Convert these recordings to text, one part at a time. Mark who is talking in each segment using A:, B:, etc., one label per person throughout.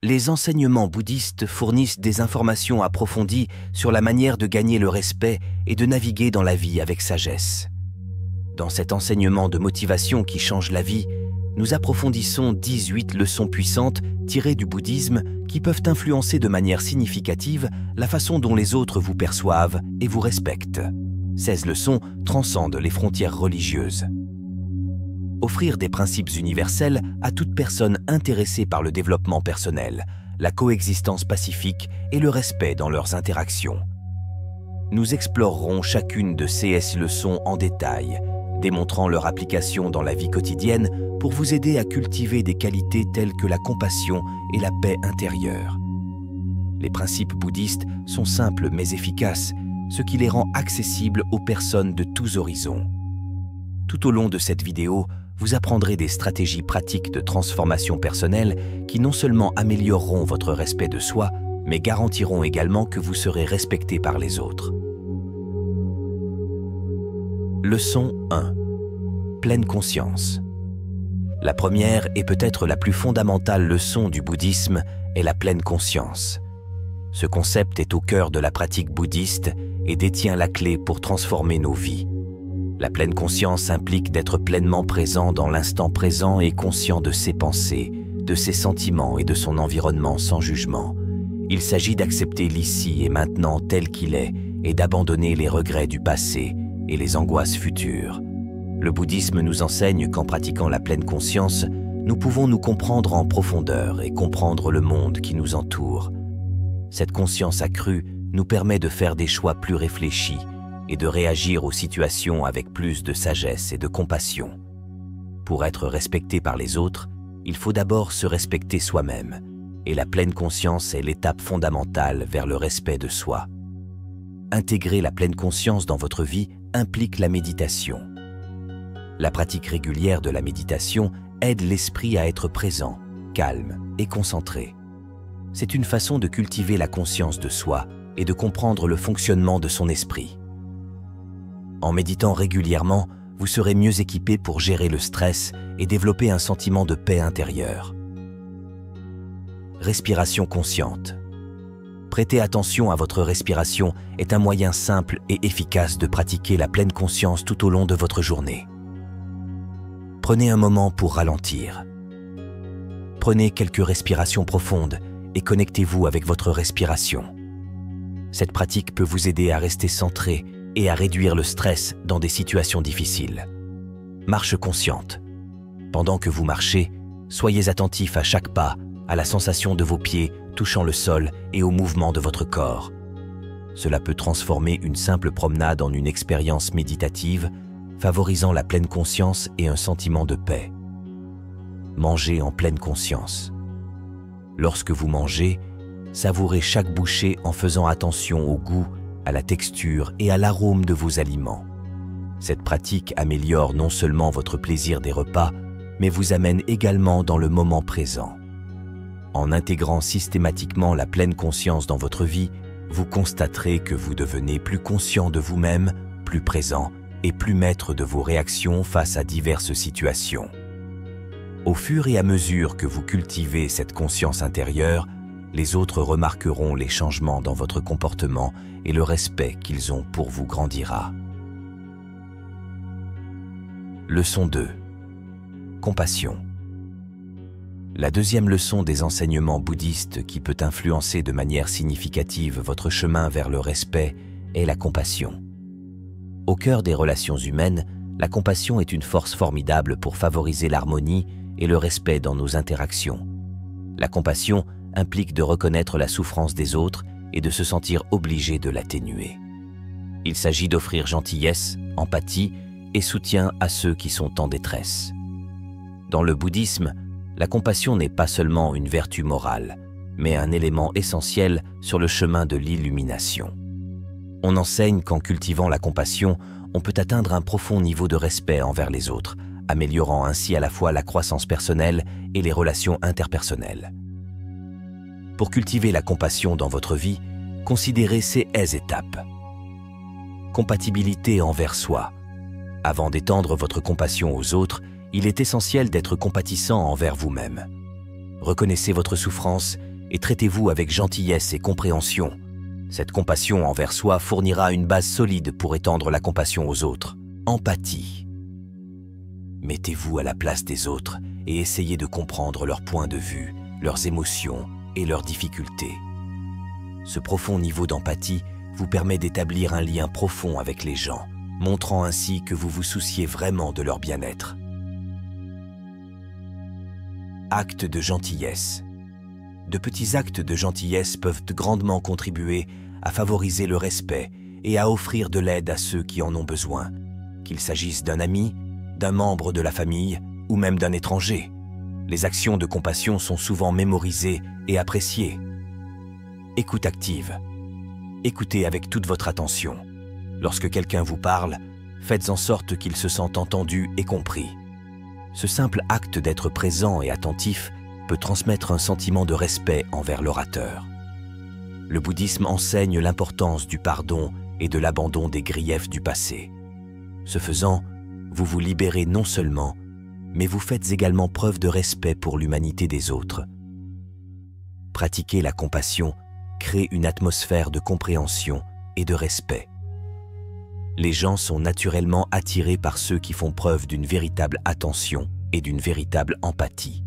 A: Les enseignements bouddhistes fournissent des informations approfondies sur la manière de gagner le respect et de naviguer dans la vie avec sagesse. Dans cet enseignement de motivation qui change la vie, nous approfondissons 18 leçons puissantes tirées du bouddhisme qui peuvent influencer de manière significative la façon dont les autres vous perçoivent et vous respectent. 16 leçons transcendent les frontières religieuses. Offrir des principes universels à toute personne intéressée par le développement personnel, la coexistence pacifique et le respect dans leurs interactions. Nous explorerons chacune de ces leçons en détail, démontrant leur application dans la vie quotidienne pour vous aider à cultiver des qualités telles que la compassion et la paix intérieure. Les principes bouddhistes sont simples mais efficaces, ce qui les rend accessibles aux personnes de tous horizons. Tout au long de cette vidéo, vous apprendrez des stratégies pratiques de transformation personnelle qui non seulement amélioreront votre respect de soi, mais garantiront également que vous serez respecté par les autres. Leçon 1. Pleine conscience. La première et peut-être la plus fondamentale leçon du bouddhisme est la pleine conscience. Ce concept est au cœur de la pratique bouddhiste et détient la clé pour transformer nos vies. La pleine conscience implique d'être pleinement présent dans l'instant présent et conscient de ses pensées, de ses sentiments et de son environnement sans jugement. Il s'agit d'accepter l'ici et maintenant tel qu'il est et d'abandonner les regrets du passé et les angoisses futures. Le bouddhisme nous enseigne qu'en pratiquant la pleine conscience, nous pouvons nous comprendre en profondeur et comprendre le monde qui nous entoure. Cette conscience accrue nous permet de faire des choix plus réfléchis et de réagir aux situations avec plus de sagesse et de compassion. Pour être respecté par les autres, il faut d'abord se respecter soi-même, et la pleine conscience est l'étape fondamentale vers le respect de soi. Intégrer la pleine conscience dans votre vie implique la méditation. La pratique régulière de la méditation aide l'esprit à être présent, calme et concentré. C'est une façon de cultiver la conscience de soi et de comprendre le fonctionnement de son esprit. En méditant régulièrement, vous serez mieux équipé pour gérer le stress et développer un sentiment de paix intérieure. Respiration consciente. Prêter attention à votre respiration est un moyen simple et efficace de pratiquer la pleine conscience tout au long de votre journée. Prenez un moment pour ralentir. Prenez quelques respirations profondes et connectez-vous avec votre respiration. Cette pratique peut vous aider à rester centré et à réduire le stress dans des situations difficiles. Marche consciente. Pendant que vous marchez, soyez attentif à chaque pas, à la sensation de vos pieds touchant le sol et au mouvement de votre corps. Cela peut transformer une simple promenade en une expérience méditative, favorisant la pleine conscience et un sentiment de paix. Mangez en pleine conscience. Lorsque vous mangez, savourez chaque bouchée en faisant attention au goût, à la texture et à l'arôme de vos aliments. Cette pratique améliore non seulement votre plaisir des repas, mais vous amène également dans le moment présent. En intégrant systématiquement la pleine conscience dans votre vie, vous constaterez que vous devenez plus conscient de vous-même, plus présent et plus maître de vos réactions face à diverses situations. Au fur et à mesure que vous cultivez cette conscience intérieure, les autres remarqueront les changements dans votre comportement et le respect qu'ils ont pour vous grandira. Leçon 2. Compassion. La deuxième leçon des enseignements bouddhistes qui peut influencer de manière significative votre chemin vers le respect est la compassion. Au cœur des relations humaines, la compassion est une force formidable pour favoriser l'harmonie et le respect dans nos interactions. La compassion implique de reconnaître la souffrance des autres et de se sentir obligé de l'atténuer. Il s'agit d'offrir gentillesse, empathie et soutien à ceux qui sont en détresse. Dans le bouddhisme, la compassion n'est pas seulement une vertu morale, mais un élément essentiel sur le chemin de l'illumination. On enseigne qu'en cultivant la compassion, on peut atteindre un profond niveau de respect envers les autres, améliorant ainsi à la fois la croissance personnelle et les relations interpersonnelles. Pour cultiver la compassion dans votre vie, considérez ces étapes. Compatibilité envers soi. Avant d'étendre votre compassion aux autres, il est essentiel d'être compatissant envers vous-même. Reconnaissez votre souffrance et traitez-vous avec gentillesse et compréhension. Cette compassion envers soi fournira une base solide pour étendre la compassion aux autres. Empathie. Mettez-vous à la place des autres et essayez de comprendre leur point de vue, leurs émotions et leurs difficultés. Ce profond niveau d'empathie vous permet d'établir un lien profond avec les gens, montrant ainsi que vous vous souciez vraiment de leur bien-être. Actes de gentillesse. De petits actes de gentillesse peuvent grandement contribuer à favoriser le respect et à offrir de l'aide à ceux qui en ont besoin, qu'il s'agisse d'un ami, d'un membre de la famille ou même d'un étranger. Les actions de compassion sont souvent mémorisées et appréciées. Écoute active. Écoutez avec toute votre attention. Lorsque quelqu'un vous parle, faites en sorte qu'il se sente entendu et compris. Ce simple acte d'être présent et attentif peut transmettre un sentiment de respect envers l'orateur. Le bouddhisme enseigne l'importance du pardon et de l'abandon des griefs du passé. Ce faisant, vous vous libérez non seulement, mais vous faites également preuve de respect pour l'humanité des autres. Pratiquer la compassion crée une atmosphère de compréhension et de respect. Les gens sont naturellement attirés par ceux qui font preuve d'une véritable attention et d'une véritable empathie.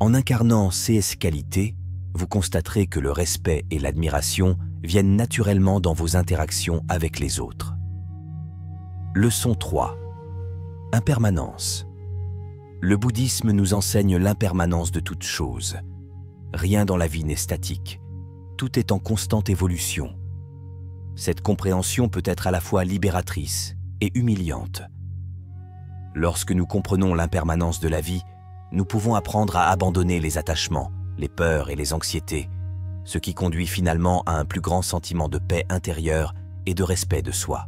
A: En incarnant ces qualités, vous constaterez que le respect et l'admiration viennent naturellement dans vos interactions avec les autres. Leçon 3. Impermanence. Le bouddhisme nous enseigne l'impermanence de toute chose. Rien dans la vie n'est statique. Tout est en constante évolution. Cette compréhension peut être à la fois libératrice et humiliante. Lorsque nous comprenons l'impermanence de la vie, nous pouvons apprendre à abandonner les attachements, les peurs et les anxiétés, ce qui conduit finalement à un plus grand sentiment de paix intérieure et de respect de soi.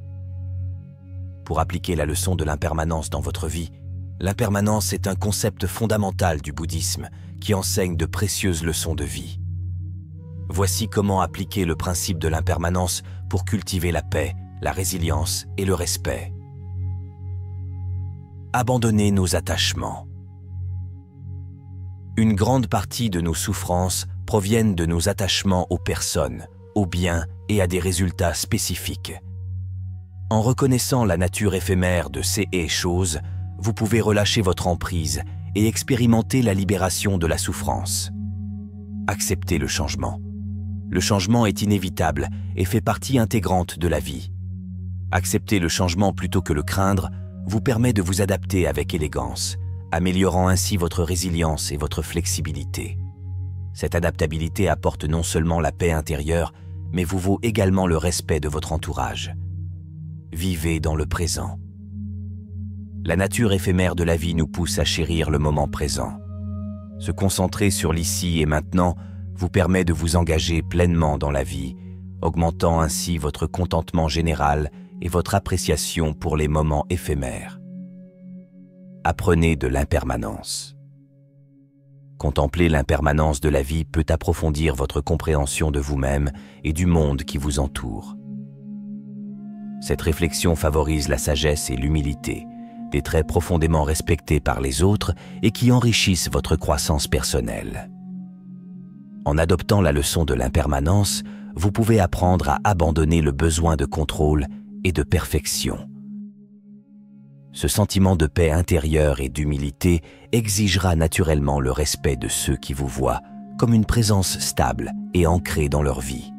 A: Pour appliquer la leçon de l'impermanence dans votre vie, l'impermanence est un concept fondamental du bouddhisme qui enseigne de précieuses leçons de vie. Voici comment appliquer le principe de l'impermanence pour cultiver la paix, la résilience et le respect. Abandonner nos attachements. Une grande partie de nos souffrances proviennent de nos attachements aux personnes, aux biens et à des résultats spécifiques. En reconnaissant la nature éphémère de ces choses, vous pouvez relâcher votre emprise et expérimenter la libération de la souffrance. Acceptez le changement. Le changement est inévitable et fait partie intégrante de la vie. Accepter le changement plutôt que le craindre vous permet de vous adapter avec élégance, améliorant ainsi votre résilience et votre flexibilité. Cette adaptabilité apporte non seulement la paix intérieure, mais vous vaut également le respect de votre entourage. Vivez dans le présent. La nature éphémère de la vie nous pousse à chérir le moment présent. Se concentrer sur l'ici et maintenant vous permet de vous engager pleinement dans la vie, augmentant ainsi votre contentement général et votre appréciation pour les moments éphémères. Apprenez de l'impermanence. Contempler l'impermanence de la vie peut approfondir votre compréhension de vous-même et du monde qui vous entoure. Cette réflexion favorise la sagesse et l'humilité, des traits profondément respectés par les autres et qui enrichissent votre croissance personnelle. En adoptant la leçon de l'impermanence, vous pouvez apprendre à abandonner le besoin de contrôle et de perfection. Ce sentiment de paix intérieure et d'humilité exigera naturellement le respect de ceux qui vous voient comme une présence stable et ancrée dans leur vie.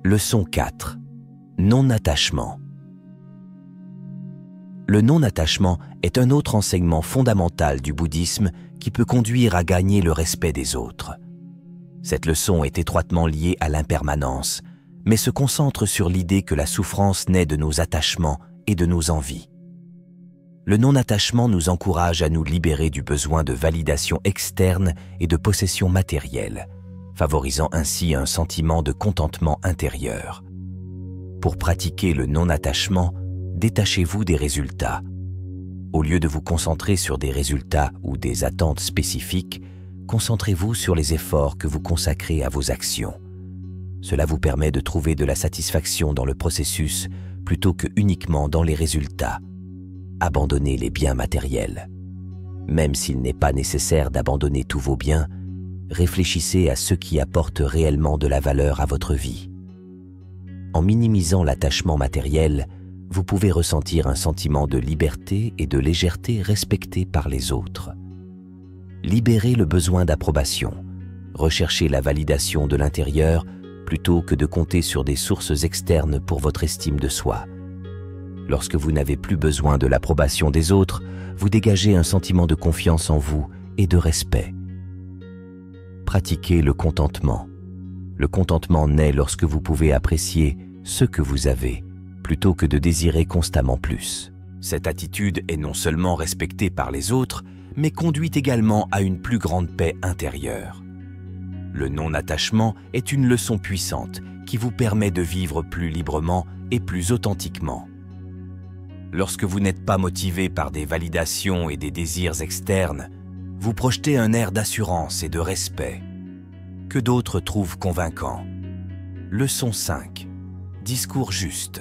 A: Leçon 4. Non-attachement. Le non-attachement est un autre enseignement fondamental du bouddhisme qui peut conduire à gagner le respect des autres. Cette leçon est étroitement liée à l'impermanence, mais se concentre sur l'idée que la souffrance naît de nos attachements et de nos envies. Le non-attachement nous encourage à nous libérer du besoin de validation externe et de possession matérielle, favorisant ainsi un sentiment de contentement intérieur. Pour pratiquer le non-attachement, détachez-vous des résultats. Au lieu de vous concentrer sur des résultats ou des attentes spécifiques, concentrez-vous sur les efforts que vous consacrez à vos actions. Cela vous permet de trouver de la satisfaction dans le processus plutôt que uniquement dans les résultats. Abandonnez les biens matériels. Même s'il n'est pas nécessaire d'abandonner tous vos biens, réfléchissez à ce qui apporte réellement de la valeur à votre vie. En minimisant l'attachement matériel, vous pouvez ressentir un sentiment de liberté et de légèreté respecté par les autres. Libérez le besoin d'approbation. Recherchez la validation de l'intérieur plutôt que de compter sur des sources externes pour votre estime de soi. Lorsque vous n'avez plus besoin de l'approbation des autres, vous dégagez un sentiment de confiance en vous et de respect. Pratiquez le contentement. Le contentement naît lorsque vous pouvez apprécier ce que vous avez, plutôt que de désirer constamment plus. Cette attitude est non seulement respectée par les autres, mais conduit également à une plus grande paix intérieure. Le non-attachement est une leçon puissante qui vous permet de vivre plus librement et plus authentiquement. Lorsque vous n'êtes pas motivé par des validations et des désirs externes, vous projetez un air d'assurance et de respect que d'autres trouvent convaincant. Leçon 5. Discours juste.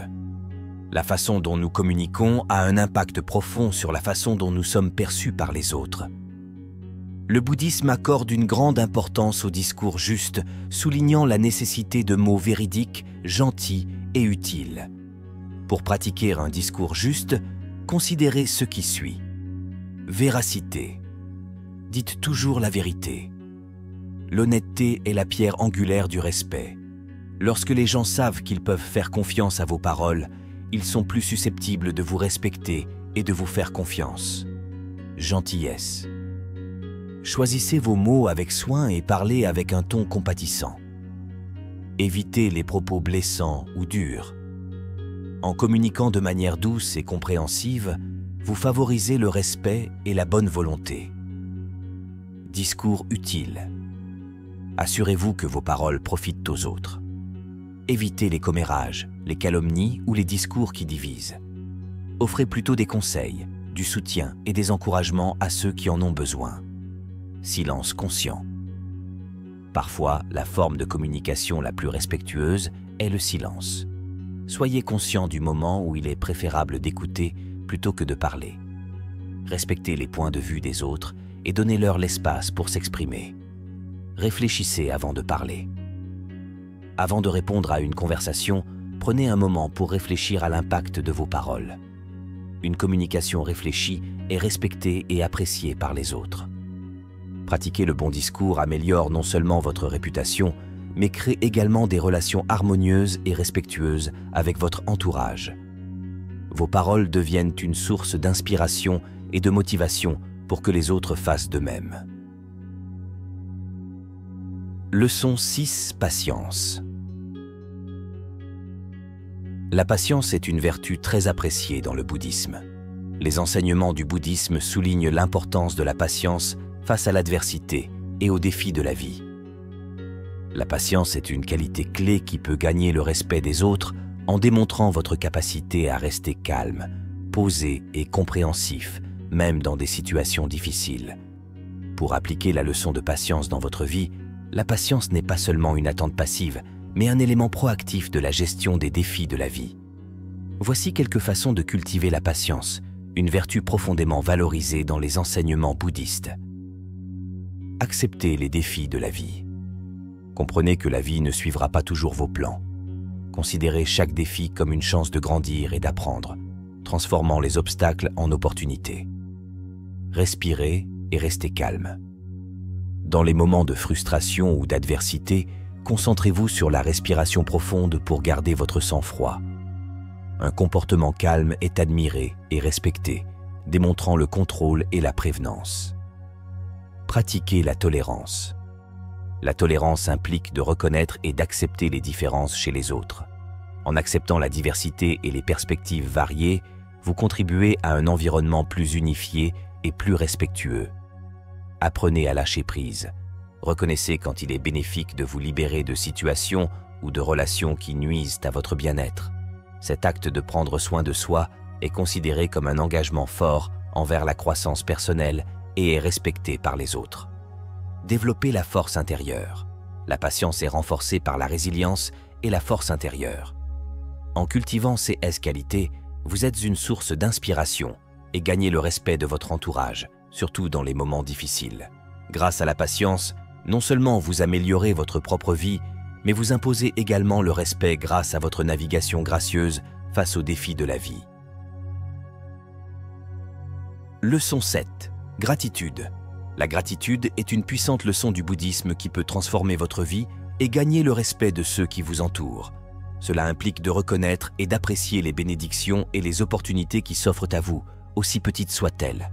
A: La façon dont nous communiquons a un impact profond sur la façon dont nous sommes perçus par les autres. Le bouddhisme accorde une grande importance au discours juste, soulignant la nécessité de mots véridiques, gentils et utiles. Pour pratiquer un discours juste, considérez ce qui suit. Véracité. Dites toujours la vérité. L'honnêteté est la pierre angulaire du respect. Lorsque les gens savent qu'ils peuvent faire confiance à vos paroles, ils sont plus susceptibles de vous respecter et de vous faire confiance. Gentillesse. Choisissez vos mots avec soin et parlez avec un ton compatissant. Évitez les propos blessants ou durs. En communiquant de manière douce et compréhensive, vous favorisez le respect et la bonne volonté. Discours utile. Assurez-vous que vos paroles profitent aux autres. Évitez les commérages, les calomnies ou les discours qui divisent. Offrez plutôt des conseils, du soutien et des encouragements à ceux qui en ont besoin. Silence conscient. Parfois, la forme de communication la plus respectueuse est le silence. Soyez conscient du moment où il est préférable d'écouter plutôt que de parler. Respectez les points de vue des autres et donnez-leur l'espace pour s'exprimer. Réfléchissez avant de parler. Avant de répondre à une conversation, prenez un moment pour réfléchir à l'impact de vos paroles. Une communication réfléchie est respectée et appréciée par les autres. Pratiquer le bon discours améliore non seulement votre réputation, mais crée également des relations harmonieuses et respectueuses avec votre entourage. Vos paroles deviennent une source d'inspiration et de motivation pour que les autres fassent de même. Leçon 6. Patience. La patience est une vertu très appréciée dans le bouddhisme. Les enseignements du bouddhisme soulignent l'importance de la patience face à l'adversité et aux défis de la vie. La patience est une qualité clé qui peut gagner le respect des autres en démontrant votre capacité à rester calme, posé et compréhensif, même dans des situations difficiles. Pour appliquer la leçon de patience dans votre vie, la patience n'est pas seulement une attente passive, mais un élément proactif de la gestion des défis de la vie. Voici quelques façons de cultiver la patience, une vertu profondément valorisée dans les enseignements bouddhistes. Acceptez les défis de la vie. Comprenez que la vie ne suivra pas toujours vos plans. Considérez chaque défi comme une chance de grandir et d'apprendre, transformant les obstacles en opportunités. Respirez et restez calme. Dans les moments de frustration ou d'adversité, concentrez-vous sur la respiration profonde pour garder votre sang-froid. Un comportement calme est admiré et respecté, démontrant le contrôle et la prévenance. Pratiquez la tolérance. La tolérance implique de reconnaître et d'accepter les différences chez les autres. En acceptant la diversité et les perspectives variées, vous contribuez à un environnement plus unifié et plus respectueux. Apprenez à lâcher prise. Reconnaissez quand il est bénéfique de vous libérer de situations ou de relations qui nuisent à votre bien-être. Cet acte de prendre soin de soi est considéré comme un engagement fort envers la croissance personnelle et est respecté par les autres. Développez la force intérieure. La patience est renforcée par la résilience et la force intérieure. En cultivant ces qualités, vous êtes une source d'inspiration et gagnez le respect de votre entourage, surtout dans les moments difficiles. Grâce à la patience, Non seulement vous améliorez votre propre vie, mais vous imposez également le respect grâce à votre navigation gracieuse face aux défis de la vie. Leçon 7. Gratitude. La gratitude est une puissante leçon du bouddhisme qui peut transformer votre vie et gagner le respect de ceux qui vous entourent. Cela implique de reconnaître et d'apprécier les bénédictions et les opportunités qui s'offrent à vous, aussi petites soient-elles.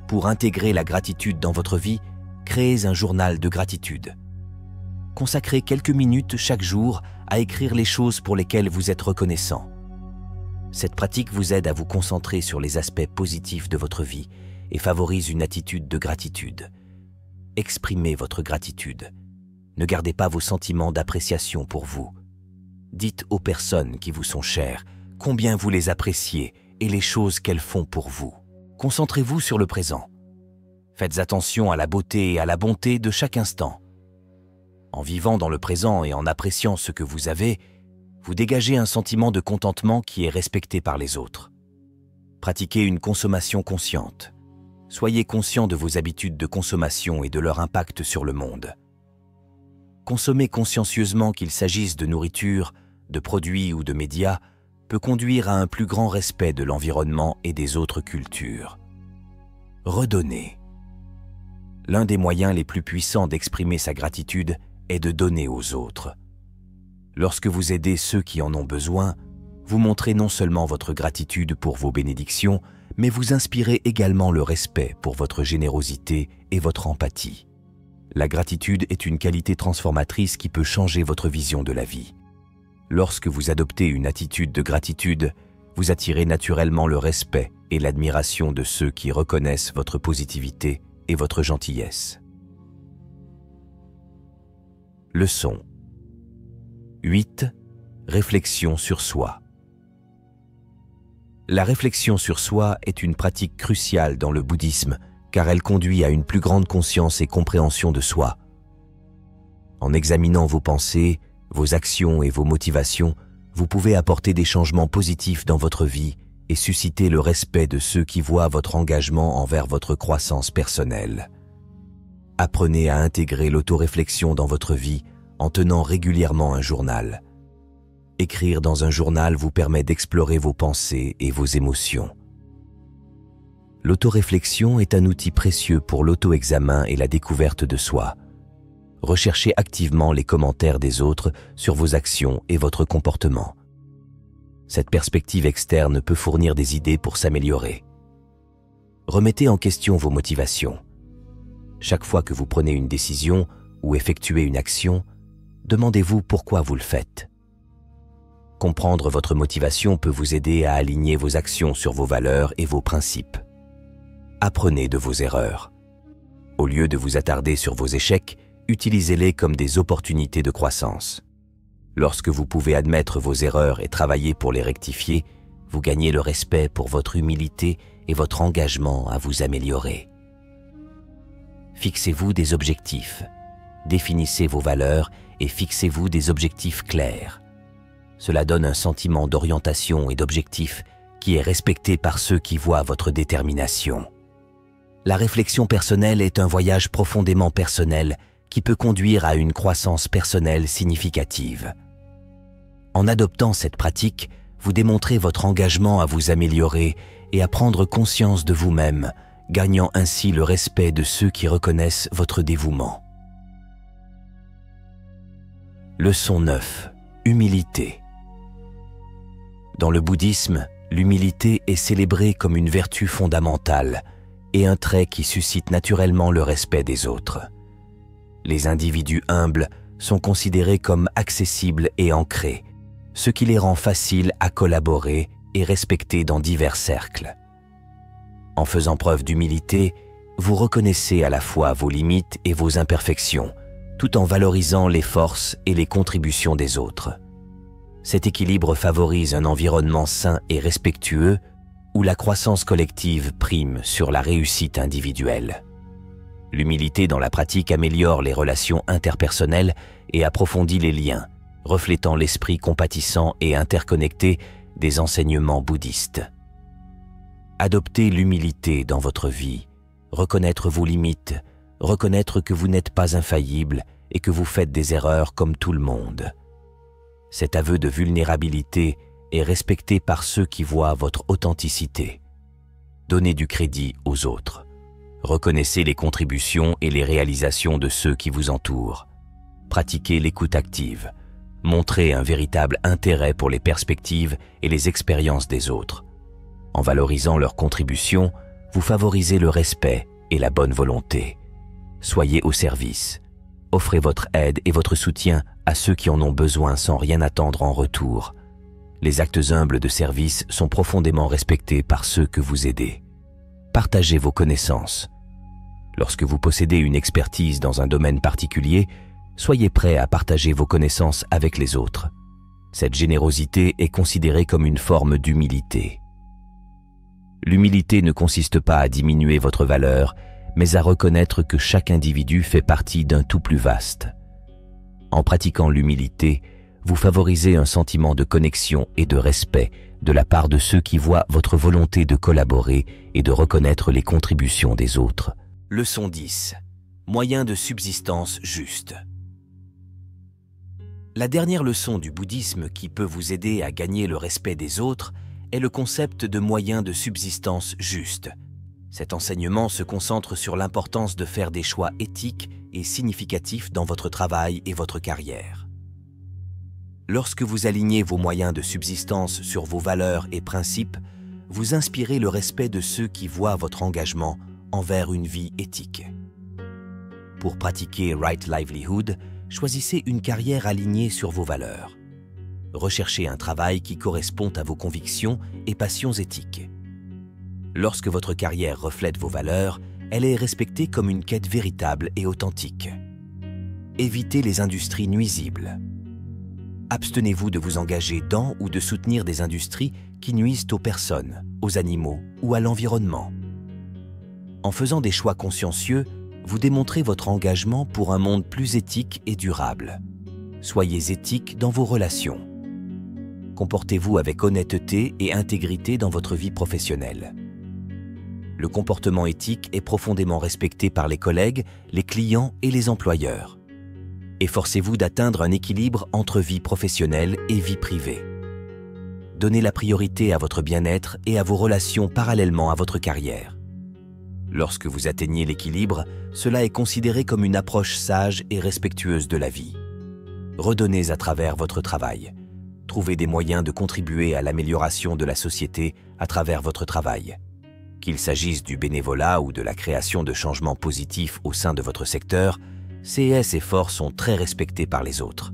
A: Pour intégrer la gratitude dans votre vie, créez un journal de gratitude. Consacrez quelques minutes chaque jour à écrire les choses pour lesquelles vous êtes reconnaissant. Cette pratique vous aide à vous concentrer sur les aspects positifs de votre vie et favorise une attitude de gratitude. Exprimez votre gratitude. Ne gardez pas vos sentiments d'appréciation pour vous. Dites aux personnes qui vous sont chères combien vous les appréciez et les choses qu'elles font pour vous. Concentrez-vous sur le présent. Faites attention à la beauté et à la bonté de chaque instant. En vivant dans le présent et en appréciant ce que vous avez, vous dégagez un sentiment de contentement qui est respecté par les autres. Pratiquez une consommation consciente. Soyez conscient de vos habitudes de consommation et de leur impact sur le monde. Consommer consciencieusement, qu'il s'agisse de nourriture, de produits ou de médias, peut conduire à un plus grand respect de l'environnement et des autres cultures. Redonner. L'un des moyens les plus puissants d'exprimer sa gratitude est de donner aux autres. Lorsque vous aidez ceux qui en ont besoin, vous montrez non seulement votre gratitude pour vos bénédictions, mais vous inspirez également le respect pour votre générosité et votre empathie. La gratitude est une qualité transformatrice qui peut changer votre vision de la vie. Lorsque vous adoptez une attitude de gratitude, vous attirez naturellement le respect et l'admiration de ceux qui reconnaissent votre positivité et votre gentillesse. Leçon 8. Réflexion sur soi. La réflexion sur soi est une pratique cruciale dans le bouddhisme car elle conduit à une plus grande conscience et compréhension de soi. En examinant vos pensées, vos actions et vos motivations, vous pouvez apporter des changements positifs dans votre vie et susciter le respect de ceux qui voient votre engagement envers votre croissance personnelle. Apprenez à intégrer l'autoréflexion dans votre vie en tenant régulièrement un journal. Écrire dans un journal vous permet d'explorer vos pensées et vos émotions. L'autoréflexion est un outil précieux pour l'auto-examen et la découverte de soi. Recherchez activement les commentaires des autres sur vos actions et votre comportement. Cette perspective externe peut fournir des idées pour s'améliorer. Remettez en question vos motivations. Chaque fois que vous prenez une décision ou effectuez une action, demandez-vous pourquoi vous le faites. Comprendre votre motivation peut vous aider à aligner vos actions sur vos valeurs et vos principes. Apprenez de vos erreurs. Au lieu de vous attarder sur vos échecs, utilisez-les comme des opportunités de croissance. Lorsque vous pouvez admettre vos erreurs et travailler pour les rectifier, vous gagnez le respect pour votre humilité et votre engagement à vous améliorer. Fixez-vous des objectifs. Définissez vos valeurs et fixez-vous des objectifs clairs. Cela donne un sentiment d'orientation et d'objectif qui est respecté par ceux qui voient votre détermination. La réflexion personnelle est un voyage profondément personnel qui peut conduire à une croissance personnelle significative. En adoptant cette pratique, vous démontrez votre engagement à vous améliorer et à prendre conscience de vous-même, gagnant ainsi le respect de ceux qui reconnaissent votre dévouement. Leçon 9. Humilité. Dans le bouddhisme, l'humilité est célébrée comme une vertu fondamentale et un trait qui suscite naturellement le respect des autres. Les individus humbles sont considérés comme accessibles et ancrés, ce qui les rend faciles à collaborer et respectés dans divers cercles. En faisant preuve d'humilité, vous reconnaissez à la fois vos limites et vos imperfections, tout en valorisant les forces et les contributions des autres. Cet équilibre favorise un environnement sain et respectueux où la croissance collective prime sur la réussite individuelle. L'humilité dans la pratique améliore les relations interpersonnelles et approfondit les liens, reflétant l'esprit compatissant et interconnecté des enseignements bouddhistes. Adoptez l'humilité dans votre vie, reconnaître vos limites, reconnaître que vous n'êtes pas infaillible et que vous faites des erreurs comme tout le monde. Cet aveu de vulnérabilité est respecté par ceux qui voient votre authenticité. Donnez du crédit aux autres. Reconnaissez les contributions et les réalisations de ceux qui vous entourent. Pratiquez l'écoute active. Montrez un véritable intérêt pour les perspectives et les expériences des autres. En valorisant leurs contributions, vous favorisez le respect et la bonne volonté. Soyez au service. Offrez votre aide et votre soutien à ceux qui en ont besoin sans rien attendre en retour. Les actes humbles de service sont profondément respectés par ceux que vous aidez. Partagez vos connaissances. Lorsque vous possédez une expertise dans un domaine particulier, soyez prêt à partager vos connaissances avec les autres. Cette générosité est considérée comme une forme d'humilité. L'humilité ne consiste pas à diminuer votre valeur, mais à reconnaître que chaque individu fait partie d'un tout plus vaste. En pratiquant l'humilité, vous favorisez un sentiment de connexion et de respect de la part de ceux qui voient votre volonté de collaborer et de reconnaître les contributions des autres. Leçon 10. Moyen de subsistance juste. La dernière leçon du bouddhisme qui peut vous aider à gagner le respect des autres est le concept de moyen de subsistance juste. Cet enseignement se concentre sur l'importance de faire des choix éthiques et significatifs dans votre travail et votre carrière. Lorsque vous alignez vos moyens de subsistance sur vos valeurs et principes, vous inspirez le respect de ceux qui voient votre engagement envers une vie éthique. Pour pratiquer Right Livelihood, choisissez une carrière alignée sur vos valeurs. Recherchez un travail qui correspond à vos convictions et passions éthiques. Lorsque votre carrière reflète vos valeurs, elle est respectée comme une quête véritable et authentique. Évitez les industries nuisibles. Abstenez-vous de vous engager dans ou de soutenir des industries qui nuisent aux personnes, aux animaux ou à l'environnement. En faisant des choix consciencieux, vous démontrez votre engagement pour un monde plus éthique et durable. Soyez éthique dans vos relations. Comportez-vous avec honnêteté et intégrité dans votre vie professionnelle. Le comportement éthique est profondément respecté par les collègues, les clients et les employeurs. Efforcez-vous d'atteindre un équilibre entre vie professionnelle et vie privée. Donnez la priorité à votre bien-être et à vos relations parallèlement à votre carrière. Lorsque vous atteignez l'équilibre, cela est considéré comme une approche sage et respectueuse de la vie. Redonnez à travers votre travail. Trouvez des moyens de contribuer à l'amélioration de la société à travers votre travail. Qu'il s'agisse du bénévolat ou de la création de changements positifs au sein de votre secteur, ces efforts sont très respectés par les autres.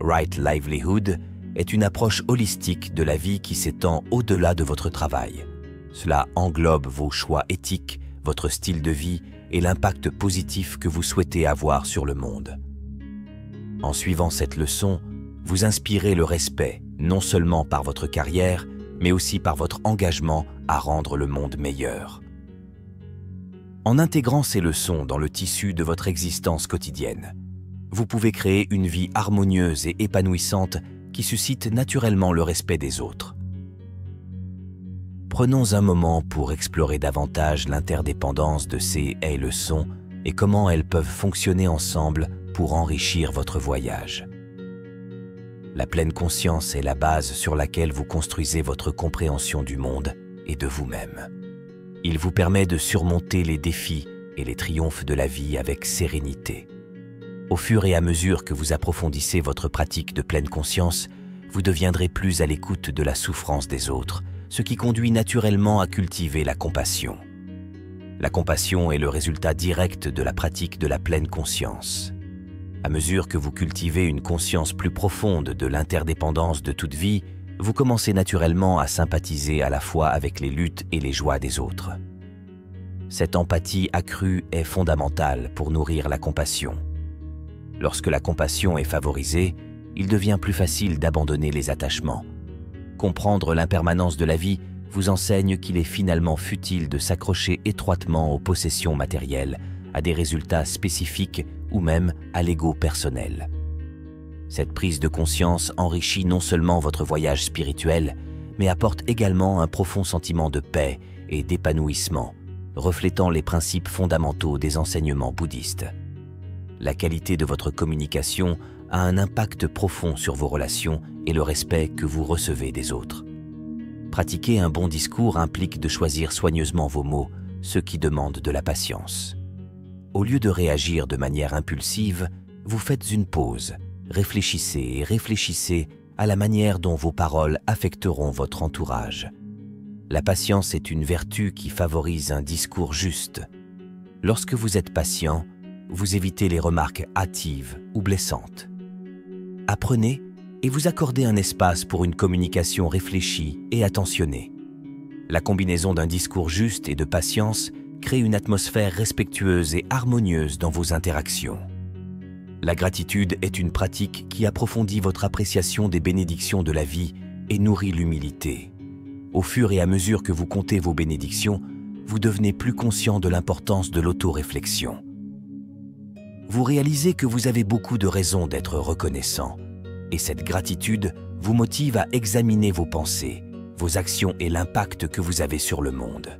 A: Right Livelihood est une approche holistique de la vie qui s'étend au-delà de votre travail. Cela englobe vos choix éthiques, votre style de vie et l'impact positif que vous souhaitez avoir sur le monde. En suivant cette leçon, vous inspirez le respect, non seulement par votre carrière, mais aussi par votre engagement à rendre le monde meilleur. En intégrant ces leçons dans le tissu de votre existence quotidienne, vous pouvez créer une vie harmonieuse et épanouissante qui suscite naturellement le respect des autres. Prenons un moment pour explorer davantage l'interdépendance de ces leçons et comment elles peuvent fonctionner ensemble pour enrichir votre voyage. La pleine conscience est la base sur laquelle vous construisez votre compréhension du monde et de vous-même. Il vous permet de surmonter les défis et les triomphes de la vie avec sérénité. Au fur et à mesure que vous approfondissez votre pratique de pleine conscience, vous deviendrez plus à l'écoute de la souffrance des autres, ce qui conduit naturellement à cultiver la compassion. La compassion est le résultat direct de la pratique de la pleine conscience. À mesure que vous cultivez une conscience plus profonde de l'interdépendance de toute vie, vous commencez naturellement à sympathiser à la fois avec les luttes et les joies des autres. Cette empathie accrue est fondamentale pour nourrir la compassion. Lorsque la compassion est favorisée, il devient plus facile d'abandonner les attachements. Comprendre l'impermanence de la vie vous enseigne qu'il est finalement futile de s'accrocher étroitement aux possessions matérielles, à des résultats spécifiques ou même à l'ego personnel. Cette prise de conscience enrichit non seulement votre voyage spirituel, mais apporte également un profond sentiment de paix et d'épanouissement, reflétant les principes fondamentaux des enseignements bouddhistes. La qualité de votre communication a un impact profond sur vos relations et le respect que vous recevez des autres. Pratiquer un bon discours implique de choisir soigneusement vos mots, ce qui demande de la patience. Au lieu de réagir de manière impulsive, vous faites une pause, réfléchissez et réfléchissez à la manière dont vos paroles affecteront votre entourage. La patience est une vertu qui favorise un discours juste. Lorsque vous êtes patient, vous évitez les remarques hâtives ou blessantes. Apprenez et vous accordez un espace pour une communication réfléchie et attentionnée. La combinaison d'un discours juste et de patience crée une atmosphère respectueuse et harmonieuse dans vos interactions. La gratitude est une pratique qui approfondit votre appréciation des bénédictions de la vie et nourrit l'humilité. Au fur et à mesure que vous comptez vos bénédictions, vous devenez plus conscient de l'importance de l'autoréflexion. Vous réalisez que vous avez beaucoup de raisons d'être reconnaissant, et cette gratitude vous motive à examiner vos pensées, vos actions et l'impact que vous avez sur le monde.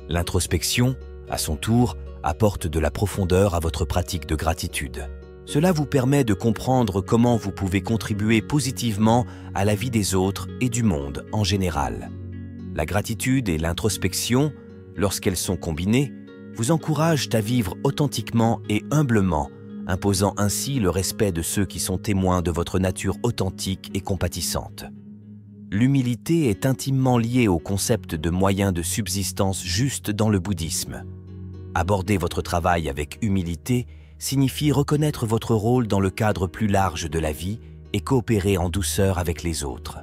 A: L'introspection, à son tour, apporte de la profondeur à votre pratique de gratitude. Cela vous permet de comprendre comment vous pouvez contribuer positivement à la vie des autres et du monde en général. La gratitude et l'introspection, lorsqu'elles sont combinées, vous encouragent à vivre authentiquement et humblement, imposant ainsi le respect de ceux qui sont témoins de votre nature authentique et compatissante. L'humilité est intimement liée au concept de moyen de subsistance juste dans le bouddhisme. Aborder votre travail avec humilité signifie reconnaître votre rôle dans le cadre plus large de la vie et coopérer en douceur avec les autres.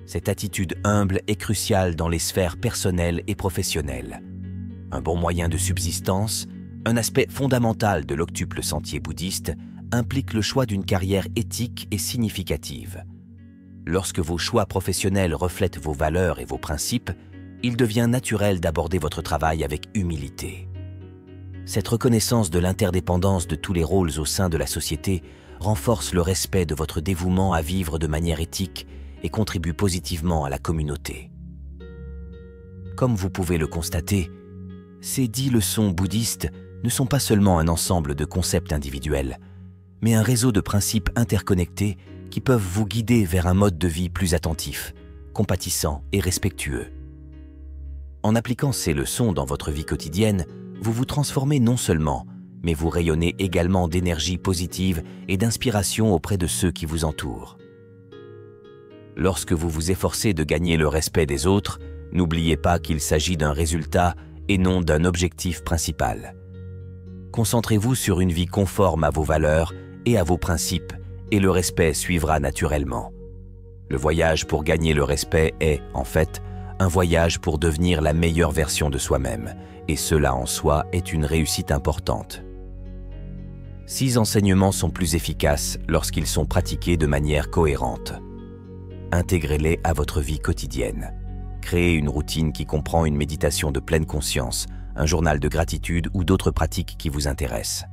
A: Cette attitude humble est cruciale dans les sphères personnelles et professionnelles. Un bon moyen de subsistance, un aspect fondamental de l'octuple sentier bouddhiste, implique le choix d'une carrière éthique et significative. Lorsque vos choix professionnels reflètent vos valeurs et vos principes, il devient naturel d'aborder votre travail avec humilité. Cette reconnaissance de l'interdépendance de tous les rôles au sein de la société renforce le respect de votre dévouement à vivre de manière éthique et contribue positivement à la communauté. Comme vous pouvez le constater, ces 10 leçons bouddhistes ne sont pas seulement un ensemble de concepts individuels, mais un réseau de principes interconnectés qui peuvent vous guider vers un mode de vie plus attentif, compatissant et respectueux. En appliquant ces leçons dans votre vie quotidienne, vous vous transformez non seulement, mais vous rayonnez également d'énergie positive et d'inspiration auprès de ceux qui vous entourent. Lorsque vous vous efforcez de gagner le respect des autres, n'oubliez pas qu'il s'agit d'un résultat et non d'un objectif principal. Concentrez-vous sur une vie conforme à vos valeurs et à vos principes, et le respect suivra naturellement. Le voyage pour gagner le respect est, en fait, un voyage pour devenir la meilleure version de soi-même, et cela en soi est une réussite importante. 6 enseignements sont plus efficaces lorsqu'ils sont pratiqués de manière cohérente. Intégrez-les à votre vie quotidienne. Créez une routine qui comprend une méditation de pleine conscience, un journal de gratitude ou d'autres pratiques qui vous intéressent.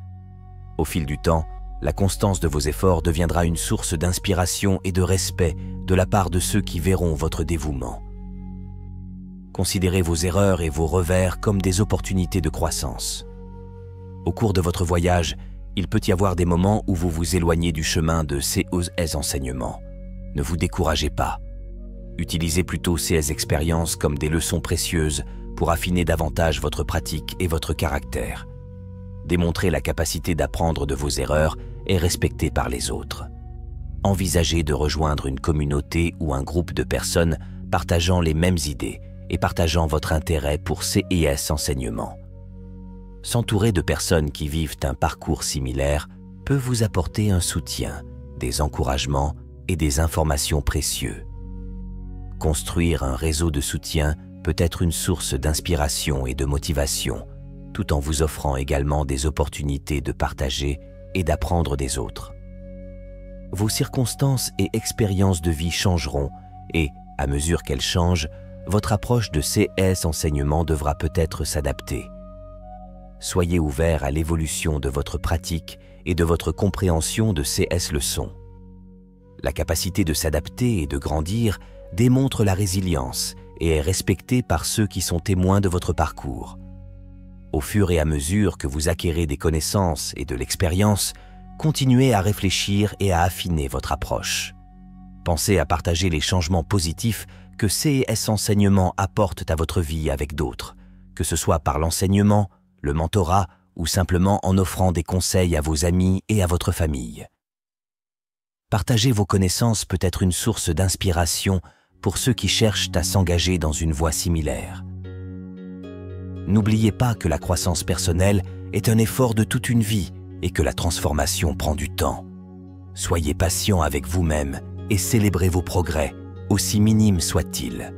A: Au fil du temps, la constance de vos efforts deviendra une source d'inspiration et de respect de la part de ceux qui verront votre dévouement. Considérez vos erreurs et vos revers comme des opportunités de croissance. Au cours de votre voyage, il peut y avoir des moments où vous vous éloignez du chemin de ces enseignements. Ne vous découragez pas. Utilisez plutôt ces expériences comme des leçons précieuses pour affiner davantage votre pratique et votre caractère. Démontrez la capacité d'apprendre de vos erreurs et respectée par les autres. Envisagez de rejoindre une communauté ou un groupe de personnes partageant les mêmes idées et partageant votre intérêt pour ces enseignements. S'entourer de personnes qui vivent un parcours similaire peut vous apporter un soutien, des encouragements et des informations précieuses. Construire un réseau de soutien peut être une source d'inspiration et de motivation, tout en vous offrant également des opportunités de partager et d'apprendre des autres. Vos circonstances et expériences de vie changeront et, à mesure qu'elles changent, votre approche de ces enseignements devra peut-être s'adapter. Soyez ouvert à l'évolution de votre pratique et de votre compréhension de ces leçons. La capacité de s'adapter et de grandir démontre la résilience et est respectée par ceux qui sont témoins de votre parcours. Au fur et à mesure que vous acquérez des connaissances et de l'expérience, continuez à réfléchir et à affiner votre approche. Pensez à partager les changements positifs que ces enseignements apportent à votre vie avec d'autres, que ce soit par l'enseignement, le mentorat ou simplement en offrant des conseils à vos amis et à votre famille. Partager vos connaissances peut être une source d'inspiration pour ceux qui cherchent à s'engager dans une voie similaire. N'oubliez pas que la croissance personnelle est un effort de toute une vie et que la transformation prend du temps. Soyez patient avec vous-même et célébrez vos progrès, aussi minimes soient-ils.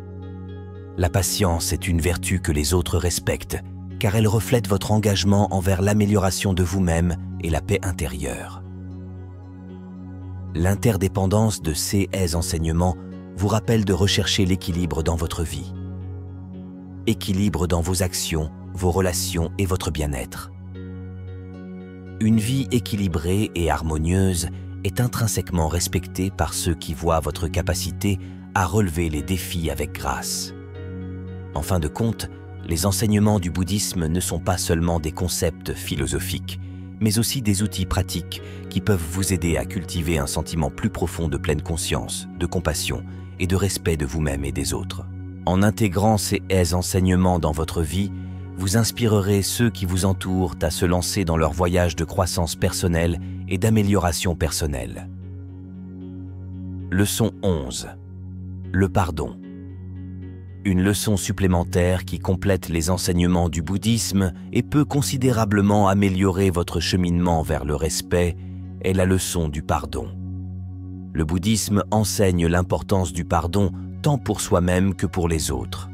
A: La patience est une vertu que les autres respectent, car elle reflète votre engagement envers l'amélioration de vous-même et la paix intérieure. L'interdépendance de ces enseignements vous rappelle de rechercher l'équilibre dans votre vie. Équilibre dans vos actions, vos relations et votre bien-être. Une vie équilibrée et harmonieuse est intrinsèquement respectée par ceux qui voient votre capacité à relever les défis avec grâce. En fin de compte, les enseignements du bouddhisme ne sont pas seulement des concepts philosophiques, mais aussi des outils pratiques qui peuvent vous aider à cultiver un sentiment plus profond de pleine conscience, de compassion et de respect de vous-même et des autres. En intégrant ces enseignements dans votre vie, vous inspirerez ceux qui vous entourent à se lancer dans leur voyage de croissance personnelle et d'amélioration personnelle. Leçon 11. Le pardon. Une leçon supplémentaire qui complète les enseignements du bouddhisme et peut considérablement améliorer votre cheminement vers le respect est la leçon du pardon. Le bouddhisme enseigne l'importance du pardon tant pour soi-même que pour les autres.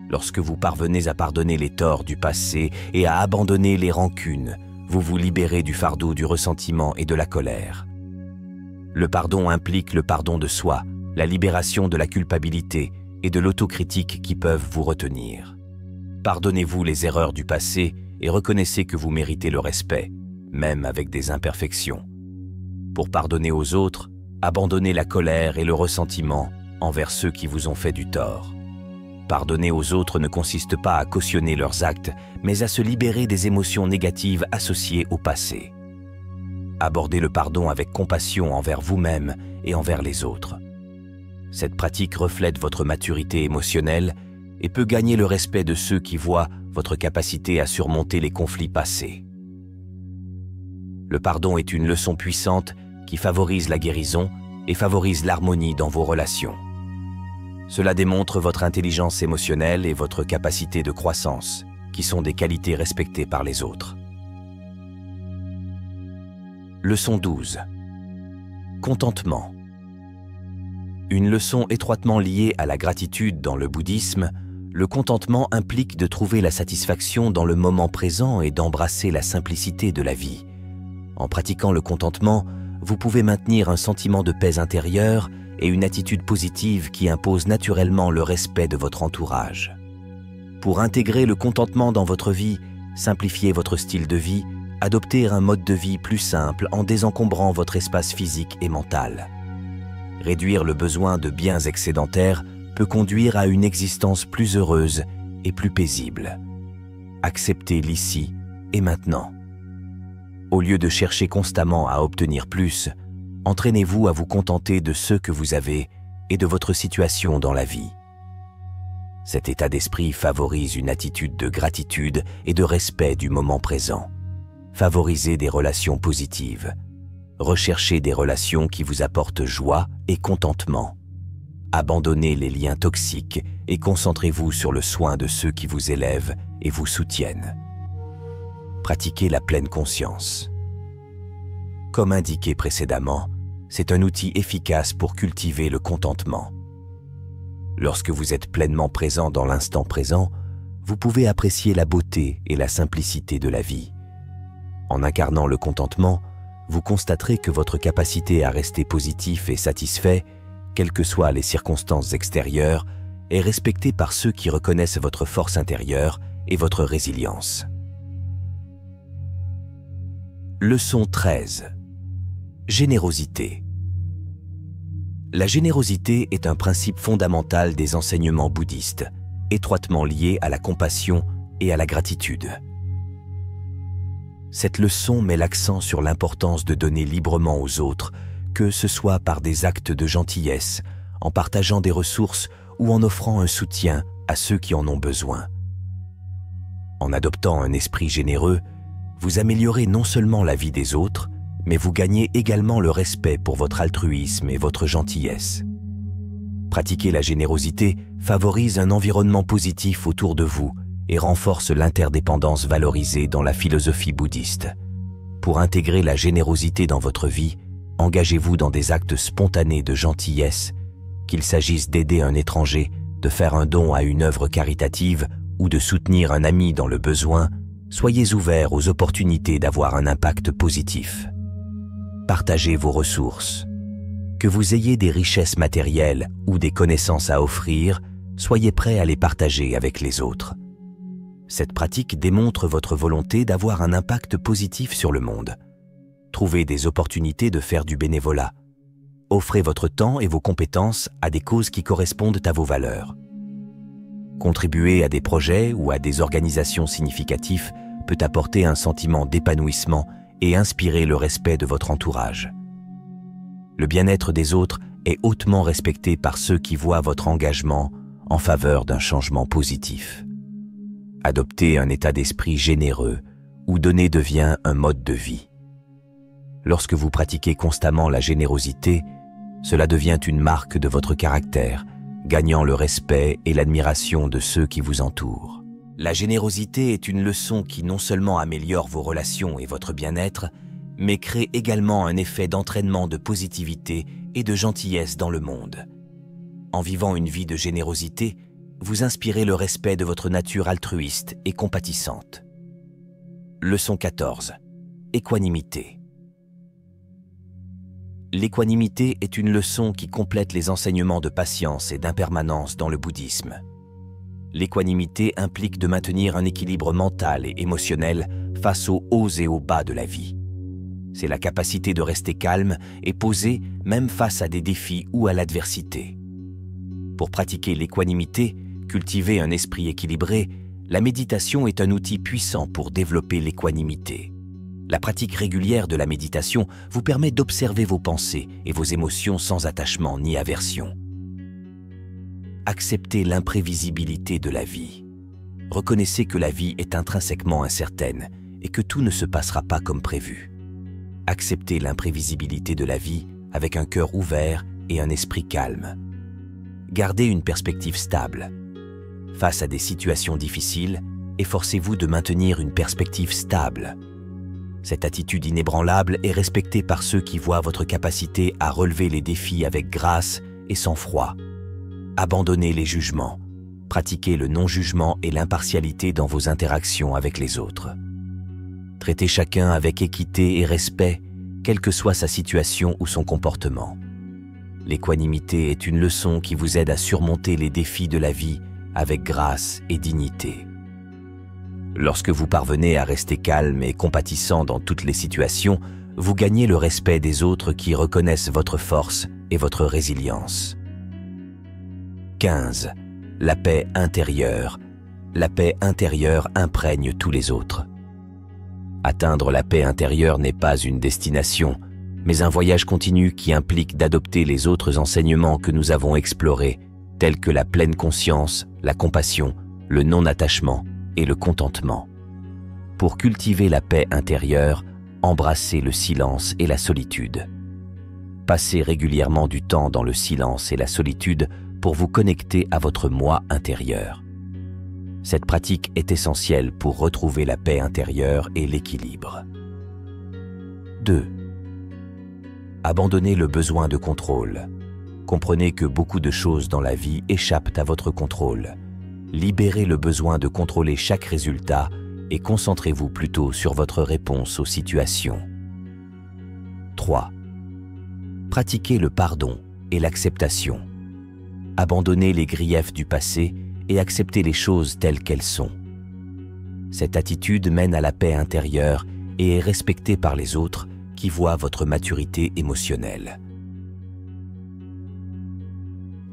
A: Lorsque vous parvenez à pardonner les torts du passé et à abandonner les rancunes, vous vous libérez du fardeau du ressentiment et de la colère. Le pardon implique le pardon de soi, la libération de la culpabilité et de l'autocritique qui peuvent vous retenir. Pardonnez-vous les erreurs du passé et reconnaissez que vous méritez le respect, même avec des imperfections. Pour pardonner aux autres, abandonnez la colère et le ressentiment envers ceux qui vous ont fait du tort. Pardonner aux autres ne consiste pas à cautionner leurs actes, mais à se libérer des émotions négatives associées au passé. Abordez le pardon avec compassion envers vous-même et envers les autres. Cette pratique reflète votre maturité émotionnelle et peut gagner le respect de ceux qui voient votre capacité à surmonter les conflits passés. Le pardon est une leçon puissante qui favorise la guérison et favorise l'harmonie dans vos relations. Cela démontre votre intelligence émotionnelle et votre capacité de croissance, qui sont des qualités respectées par les autres. Leçon 12. Contentement. Une leçon étroitement liée à la gratitude dans le bouddhisme, le contentement implique de trouver la satisfaction dans le moment présent et d'embrasser la simplicité de la vie. En pratiquant le contentement, vous pouvez maintenir un sentiment de paix intérieure et une attitude positive qui impose naturellement le respect de votre entourage. Pour intégrer le contentement dans votre vie, simplifiez votre style de vie, adoptez un mode de vie plus simple en désencombrant votre espace physique et mental. Réduire le besoin de biens excédentaires peut conduire à une existence plus heureuse et plus paisible. Acceptez l'ici et maintenant. Au lieu de chercher constamment à obtenir plus, entraînez-vous à vous contenter de ce que vous avez et de votre situation dans la vie. Cet état d'esprit favorise une attitude de gratitude et de respect du moment présent. Favorisez des relations positives. Recherchez des relations qui vous apportent joie et contentement. Abandonnez les liens toxiques et concentrez-vous sur le soin de ceux qui vous élèvent et vous soutiennent. Pratiquez la pleine conscience. Comme indiqué précédemment, c'est un outil efficace pour cultiver le contentement. Lorsque vous êtes pleinement présent dans l'instant présent, vous pouvez apprécier la beauté et la simplicité de la vie. En incarnant le contentement, vous constaterez que votre capacité à rester positif et satisfait, quelles que soient les circonstances extérieures, est respectée par ceux qui reconnaissent votre force intérieure et votre résilience. Leçon 13. Générosité. La générosité est un principe fondamental des enseignements bouddhistes, étroitement lié à la compassion et à la gratitude. Cette leçon met l'accent sur l'importance de donner librement aux autres, que ce soit par des actes de gentillesse, en partageant des ressources ou en offrant un soutien à ceux qui en ont besoin. En adoptant un esprit généreux, vous améliorez non seulement la vie des autres, mais vous gagnez également le respect pour votre altruisme et votre gentillesse. Pratiquer la générosité favorise un environnement positif autour de vous et renforce l'interdépendance valorisée dans la philosophie bouddhiste. Pour intégrer la générosité dans votre vie, engagez-vous dans des actes spontanés de gentillesse, qu'il s'agisse d'aider un étranger, de faire un don à une œuvre caritative ou de soutenir un ami dans le besoin. Soyez ouverts aux opportunités d'avoir un impact positif. Partagez vos ressources. Que vous ayez des richesses matérielles ou des connaissances à offrir, soyez prêts à les partager avec les autres. Cette pratique démontre votre volonté d'avoir un impact positif sur le monde. Trouvez des opportunités de faire du bénévolat. Offrez votre temps et vos compétences à des causes qui correspondent à vos valeurs. Contribuer à des projets ou à des organisations significatives peut apporter un sentiment d'épanouissement et inspirer le respect de votre entourage. Le bien-être des autres est hautement respecté par ceux qui voient votre engagement en faveur d'un changement positif. Adoptez un état d'esprit généreux où donner devient un mode de vie. Lorsque vous pratiquez constamment la générosité, cela devient une marque de votre caractère, gagnant le respect et l'admiration de ceux qui vous entourent. La générosité est une leçon qui non seulement améliore vos relations et votre bien-être, mais crée également un effet d'entraînement de positivité et de gentillesse dans le monde. En vivant une vie de générosité, vous inspirez le respect de votre nature altruiste et compatissante. Leçon 14. Équanimité. L'équanimité est une leçon qui complète les enseignements de patience et d'impermanence dans le bouddhisme. L'équanimité implique de maintenir un équilibre mental et émotionnel face aux hauts et aux bas de la vie. C'est la capacité de rester calme et posé même face à des défis ou à l'adversité. Pour pratiquer l'équanimité, cultiver un esprit équilibré, la méditation est un outil puissant pour développer l'équanimité. La pratique régulière de la méditation vous permet d'observer vos pensées et vos émotions sans attachement ni aversion. Acceptez l'imprévisibilité de la vie. Reconnaissez que la vie est intrinsèquement incertaine et que tout ne se passera pas comme prévu. Acceptez l'imprévisibilité de la vie avec un cœur ouvert et un esprit calme. Gardez une perspective stable. Face à des situations difficiles, efforcez-vous de maintenir une perspective stable. Cette attitude inébranlable est respectée par ceux qui voient votre capacité à relever les défis avec grâce et sang-froid. Abandonnez les jugements. Pratiquez le non-jugement et l'impartialité dans vos interactions avec les autres. Traitez chacun avec équité et respect, quelle que soit sa situation ou son comportement. L'équanimité est une leçon qui vous aide à surmonter les défis de la vie avec grâce et dignité. Lorsque vous parvenez à rester calme et compatissant dans toutes les situations, vous gagnez le respect des autres qui reconnaissent votre force et votre résilience. 15. La paix intérieure. La paix intérieure imprègne tous les autres. Atteindre la paix intérieure n'est pas une destination, mais un voyage continu qui implique d'adopter les autres enseignements que nous avons explorés, tels que la pleine conscience, la compassion, le non-attachement et le contentement. Pour cultiver la paix intérieure, embrassez le silence et la solitude. Passez régulièrement du temps dans le silence et la solitude pour vous connecter à votre moi intérieur. Cette pratique est essentielle pour retrouver la paix intérieure et l'équilibre. 2. Abandonnez le besoin de contrôle. Comprenez que beaucoup de choses dans la vie échappent à votre contrôle. Libérez le besoin de contrôler chaque résultat et concentrez-vous plutôt sur votre réponse aux situations. 3. Pratiquez le pardon et l'acceptation. Abandonnez les griefs du passé et acceptez les choses telles qu'elles sont. Cette attitude mène à la paix intérieure et est respectée par les autres qui voient votre maturité émotionnelle.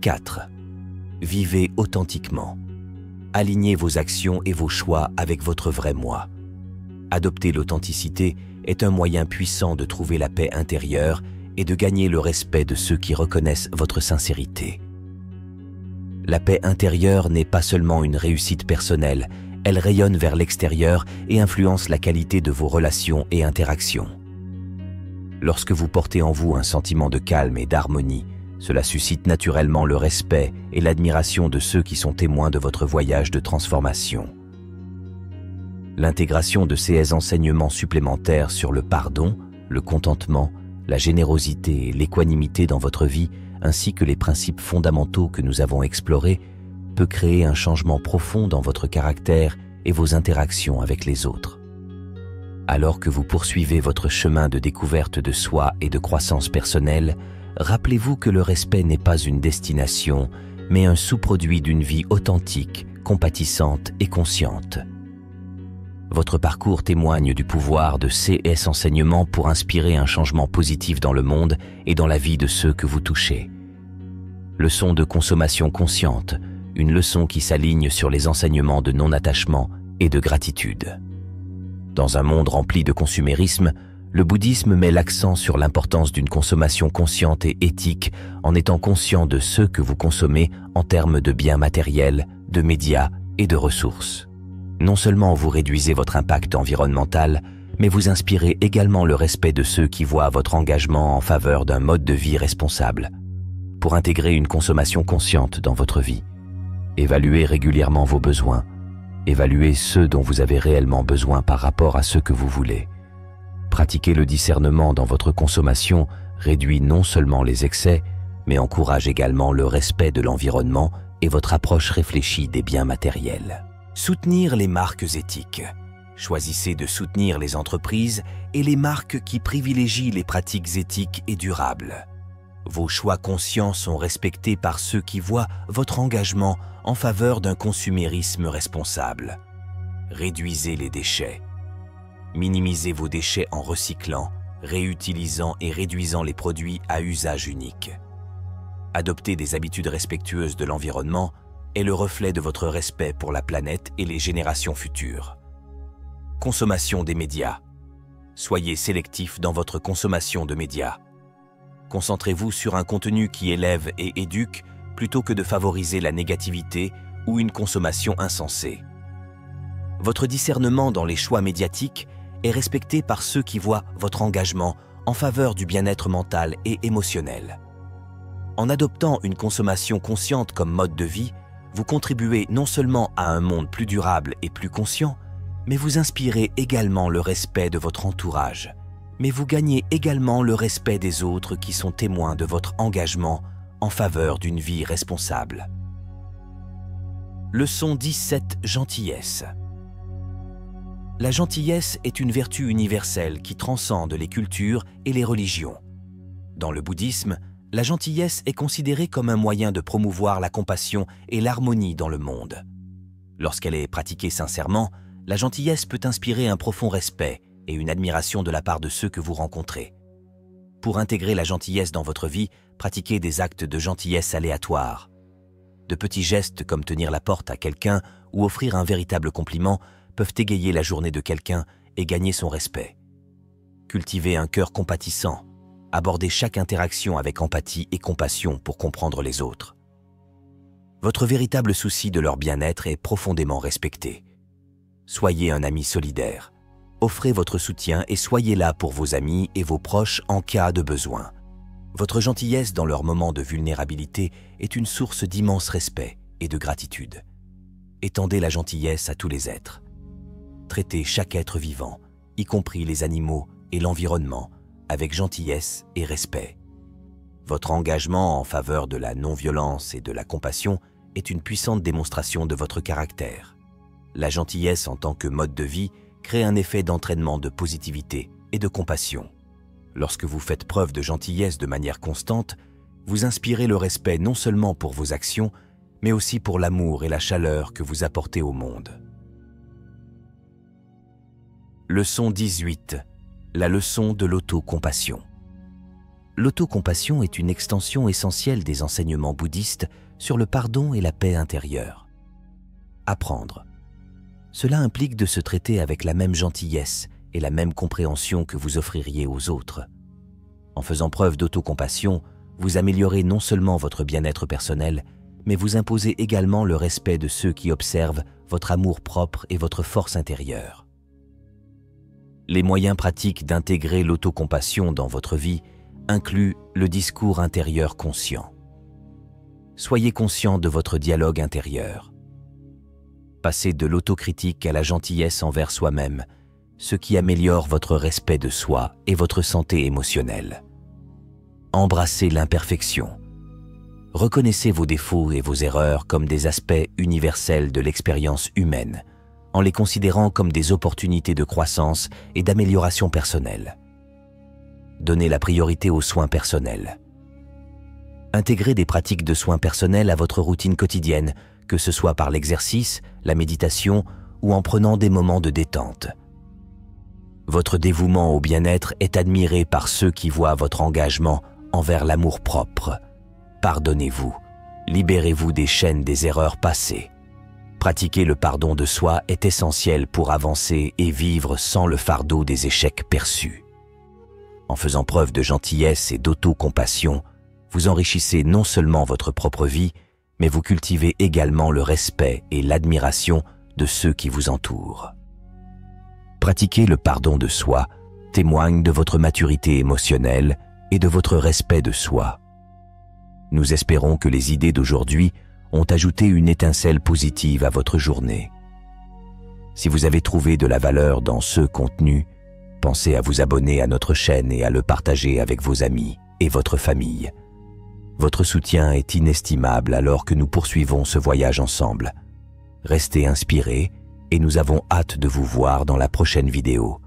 A: 4. Vivez authentiquement. Alignez vos actions et vos choix avec votre vrai moi. Adopter l'authenticité est un moyen puissant de trouver la paix intérieure et de gagner le respect de ceux qui reconnaissent votre sincérité. La paix intérieure n'est pas seulement une réussite personnelle, elle rayonne vers l'extérieur et influence la qualité de vos relations et interactions. Lorsque vous portez en vous un sentiment de calme et d'harmonie, cela suscite naturellement le respect et l'admiration de ceux qui sont témoins de votre voyage de transformation. L'intégration de ces enseignements supplémentaires sur le pardon, le contentement, la générosité et l'équanimité dans votre vie, ainsi que les principes fondamentaux que nous avons explorés, peut créer un changement profond dans votre caractère et vos interactions avec les autres. Alors que vous poursuivez votre chemin de découverte de soi et de croissance personnelle, rappelez-vous que le respect n'est pas une destination, mais un sous-produit d'une vie authentique, compatissante et consciente. Votre parcours témoigne du pouvoir de ces enseignements pour inspirer un changement positif dans le monde et dans la vie de ceux que vous touchez. Leçon de consommation consciente, une leçon qui s'aligne sur les enseignements de non-attachement et de gratitude. Dans un monde rempli de consumérisme, le bouddhisme met l'accent sur l'importance d'une consommation consciente et éthique en étant conscient de ce que vous consommez en termes de biens matériels, de médias et de ressources. Non seulement vous réduisez votre impact environnemental, mais vous inspirez également le respect de ceux qui voient votre engagement en faveur d'un mode de vie responsable. Pour intégrer une consommation consciente dans votre vie, évaluez régulièrement vos besoins, évaluez ceux dont vous avez réellement besoin par rapport à ce que vous voulez. Pratiquer le discernement dans votre consommation réduit non seulement les excès, mais encourage également le respect de l'environnement et votre approche réfléchie des biens matériels. Soutenir les marques éthiques. Choisissez de soutenir les entreprises et les marques qui privilégient les pratiques éthiques et durables. Vos choix conscients sont respectés par ceux qui voient votre engagement en faveur d'un consumérisme responsable. Réduisez les déchets. Minimisez vos déchets en recyclant, réutilisant et réduisant les produits à usage unique. Adopter des habitudes respectueuses de l'environnement est le reflet de votre respect pour la planète et les générations futures. Consommation des médias. Soyez sélectif dans votre consommation de médias. Concentrez-vous sur un contenu qui élève et éduque plutôt que de favoriser la négativité ou une consommation insensée. Votre discernement dans les choix médiatiques est respecté par ceux qui voient votre engagement en faveur du bien-être mental et émotionnel. En adoptant une consommation consciente comme mode de vie, vous contribuez non seulement à un monde plus durable et plus conscient, mais vous inspirez également le respect de votre entourage. Mais vous gagnez également le respect des autres qui sont témoins de votre engagement en faveur d'une vie responsable. Leçon 17. Gentillesse. La gentillesse est une vertu universelle qui transcende les cultures et les religions. Dans le bouddhisme, la gentillesse est considérée comme un moyen de promouvoir la compassion et l'harmonie dans le monde. Lorsqu'elle est pratiquée sincèrement, la gentillesse peut inspirer un profond respect et une admiration de la part de ceux que vous rencontrez. Pour intégrer la gentillesse dans votre vie, pratiquez des actes de gentillesse aléatoires. De petits gestes comme tenir la porte à quelqu'un ou offrir un véritable compliment peuvent égayer la journée de quelqu'un et gagner son respect. Cultivez un cœur compatissant. Abordez chaque interaction avec empathie et compassion pour comprendre les autres. Votre véritable souci de leur bien-être est profondément respecté. Soyez un ami solidaire. Offrez votre soutien et soyez là pour vos amis et vos proches en cas de besoin. Votre gentillesse dans leurs moments de vulnérabilité est une source d'immense respect et de gratitude. Étendez la gentillesse à tous les êtres. Traitez chaque être vivant, y compris les animaux et l'environnement, avec gentillesse et respect. Votre engagement en faveur de la non-violence et de la compassion est une puissante démonstration de votre caractère. La gentillesse en tant que mode de vie crée un effet d'entraînement de positivité et de compassion. Lorsque vous faites preuve de gentillesse de manière constante, vous inspirez le respect non seulement pour vos actions, mais aussi pour l'amour et la chaleur que vous apportez au monde. Leçon 18. La leçon de l'autocompassion. L'autocompassion est une extension essentielle des enseignements bouddhistes sur le pardon et la paix intérieure. Apprendre. Cela implique de se traiter avec la même gentillesse et la même compréhension que vous offririez aux autres. En faisant preuve d'autocompassion, vous améliorez non seulement votre bien-être personnel, mais vous imposez également le respect de ceux qui observent votre amour propre et votre force intérieure. Les moyens pratiques d'intégrer l'autocompassion dans votre vie incluent le discours intérieur conscient. Soyez conscient de votre dialogue intérieur. Passez de l'autocritique à la gentillesse envers soi-même, ce qui améliore votre respect de soi et votre santé émotionnelle. Embrassez l'imperfection. Reconnaissez vos défauts et vos erreurs comme des aspects universels de l'expérience humaine, en les considérant comme des opportunités de croissance et d'amélioration personnelle. Donnez la priorité aux soins personnels. Intégrez des pratiques de soins personnels à votre routine quotidienne, que ce soit par l'exercice, la méditation ou en prenant des moments de détente. Votre dévouement au bien-être est admiré par ceux qui voient votre engagement envers l'amour-propre. Pardonnez-vous, libérez-vous des chaînes des erreurs passées. Pratiquer le pardon de soi est essentiel pour avancer et vivre sans le fardeau des échecs perçus. En faisant preuve de gentillesse et d'autocompassion, vous enrichissez non seulement votre propre vie, mais vous cultivez également le respect et l'admiration de ceux qui vous entourent. Pratiquer le pardon de soi témoigne de votre maturité émotionnelle et de votre respect de soi. Nous espérons que les idées d'aujourd'hui ont ajouté une étincelle positive à votre journée. Si vous avez trouvé de la valeur dans ce contenu, pensez à vous abonner à notre chaîne et à le partager avec vos amis et votre famille. Votre soutien est inestimable alors que nous poursuivons ce voyage ensemble. Restez inspirés et nous avons hâte de vous voir dans la prochaine vidéo.